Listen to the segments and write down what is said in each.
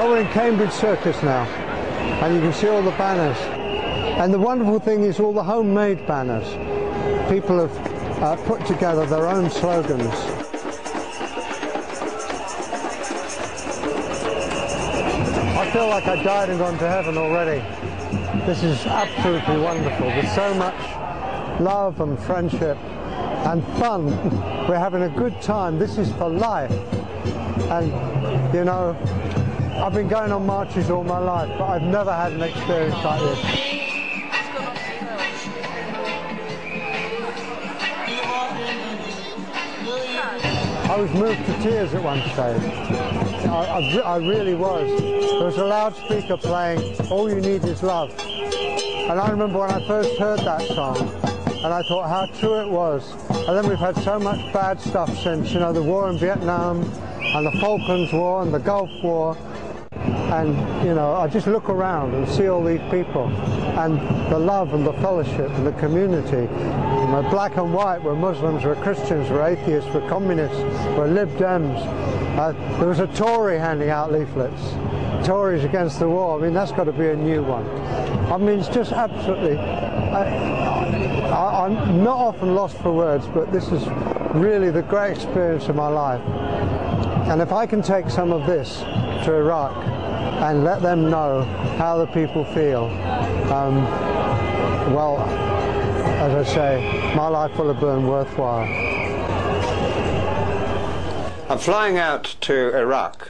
So we're in Cambridge Circus now, and you can see all the banners. And the wonderful thing is all the homemade banners. People have put together their own slogans. I feel like I died and gone to heaven already. This is absolutely wonderful. There's so much love and friendship and fun. We're having a good time. This is for life. And, you know, I've been going on marches all my life, but I've never had an experience like this. I was moved to tears at one stage. I really was. There was a loudspeaker playing, "All You Need Is Love." And I remember when I first heard that song, and I thought how true it was. And then we've had so much bad stuff since, you know, the war in Vietnam, and the Falklands War, and the Gulf War. And, you know, I just look around and see all these people, and the love and the fellowship and the community. We're black and white, we're Muslims, we're Christians, we're atheists, we're communists, we're Lib Dems. There was a Tory handing out leaflets, Tories against the war. I mean, that's got to be a new one. I mean, it's just absolutely, I'm not often lost for words, but this is really the great experience of my life. And if I can take some of this to Iraq and let them know how the people feel, well, as I say, my life will have been worthwhile. I'm flying out to Iraq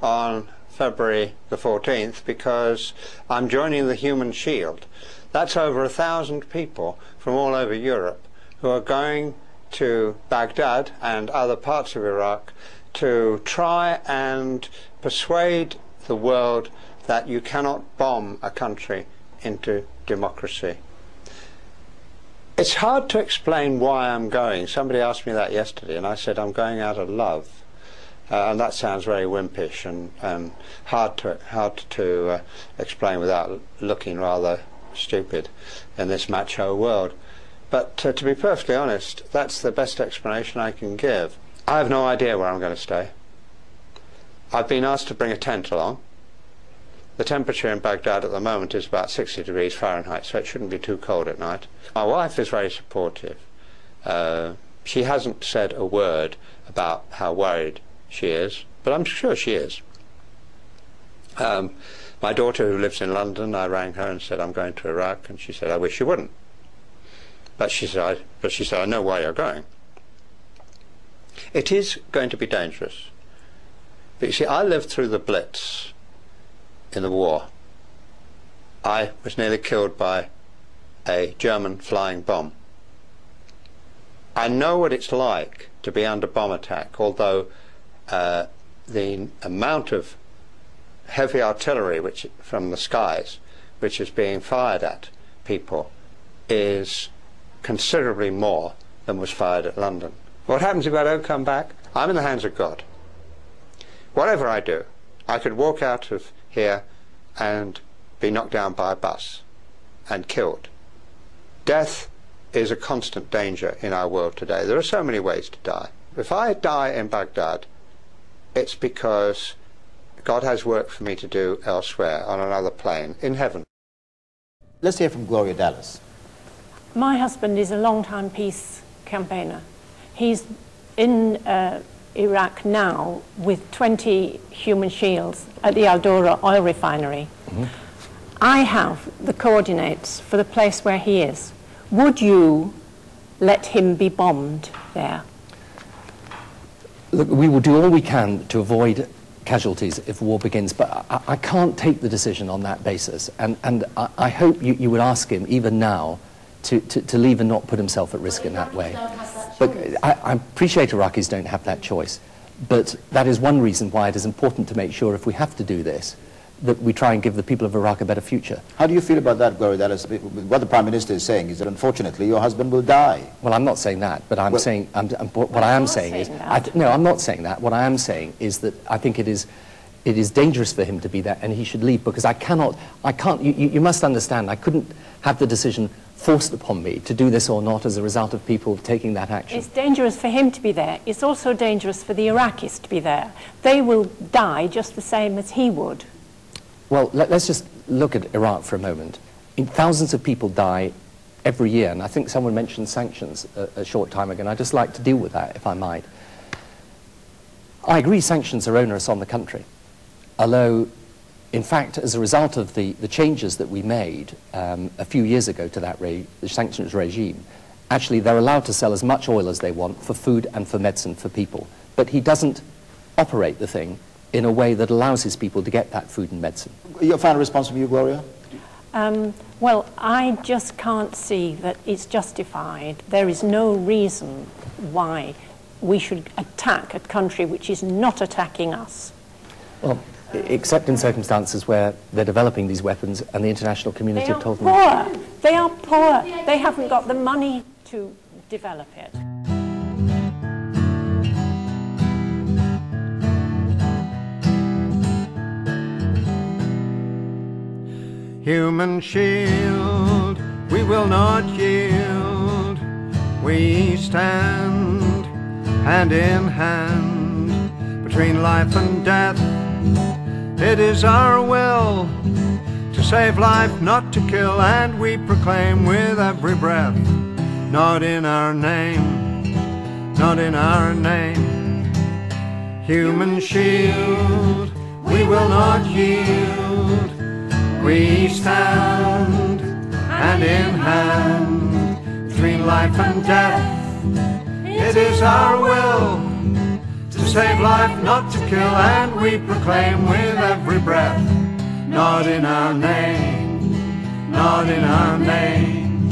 on February the 14th because I'm joining the Human Shield. That's over 1,000 people from all over Europe who are going to Baghdad and other parts of Iraq to try and persuade the world that you cannot bomb a country into democracy. It's hard to explain why I'm going. Somebody asked me that yesterday, and I said I'm going out of love. And that sounds very wimpish and hard to explain without looking rather stupid in this macho world. But to be perfectly honest, that's the best explanation I can give. I have no idea where I'm going to stay. I've been asked to bring a tent along. The temperature in Baghdad at the moment is about 60 degrees Fahrenheit, so it shouldn't be too cold at night. My wife is very supportive. She hasn't said a word about how worried she is, but I'm sure she is. My daughter, who lives in London, I rang her and said I'm going to Iraq, and she said I wish you wouldn't. But she said I know why you're going. It is going to be dangerous. But you see, I lived through the Blitz in the war. I was nearly killed by a German flying bomb. I know what it's like to be under bomb attack, although the amount of heavy artillery from the skies which is being fired at people is considerably more than was fired at London. What happens if I don't come back? I'm in the hands of God. Whatever I do, I could walk out of here and be knocked down by a bus and killed. Death is a constant danger in our world today. There are so many ways to die. If I die in Baghdad, it's because God has work for me to do elsewhere on another plane, in heaven. Let's hear from Gloria Dallas. My husband is a long-time peace campaigner. He's in Iraq now with 20 human shields at the Aldora oil refinery. Mm-hmm. I have the coordinates for the place where he is. Would you let him be bombed there? Look, we will do all we can to avoid casualties if war begins, but I can't take the decision on that basis. And I hope you would ask him, even now, to leave and not put himself at risk in that way. But I appreciate Iraqis don't have that choice, but that is one reason why it is important to make sure, if we have to do this, that we try and give the people of Iraq a better future. How do you feel about that, Gloria Dallas? What the Prime Minister is saying is that unfortunately your husband will die. Well, I'm not saying that, but I'm saying, what I am saying is, no, I'm not saying that. What I am saying is that I think it is it is dangerous for him to be there, and he should leave, because I can't, you must understand, I couldn't have the decision forced upon me to do this or not as a result of people taking that action. It's dangerous for him to be there. It's also dangerous for the Iraqis to be there. They will die just the same as he would. Well, let's just look at Iraq for a moment. Thousands of people die every year, and I think someone mentioned sanctions a short time ago, and I'd just like to deal with that, if I might. I agree sanctions are onerous on the country, although, in fact, as a result of the changes that we made a few years ago to that the sanctions regime, actually they're allowed to sell as much oil as they want for food and for medicine for people. But he doesn't operate the thing in a way that allows his people to get that food and medicine. Your final response from you, Gloria? Well, I just can't see that it's justified. There is no reason why we should attack a country which is not attacking us. Well, except in circumstances where they're developing these weapons and the international community have told them... Poor. They are poor. They haven't got the money to develop it. Human shield, we will not yield. We stand hand in hand between life and death. It is our will to save life, not to kill, and we proclaim with every breath, not in our name, not in our name. Human shield, we will not yield. We stand hand in hand between life and death. It is our will to save life, not to kill, and we proclaim with every breath, not in our name, not in our name.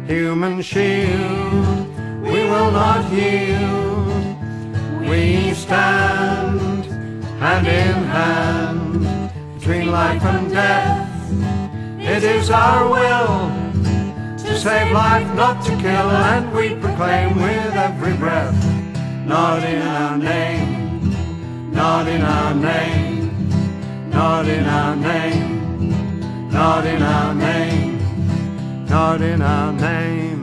Human shield, we will not yield. We stand hand in hand between life and death. It is our will to save life, not to kill, and we proclaim with every breath, not in our name, not in our name, not in our name, not in our name, not in our name.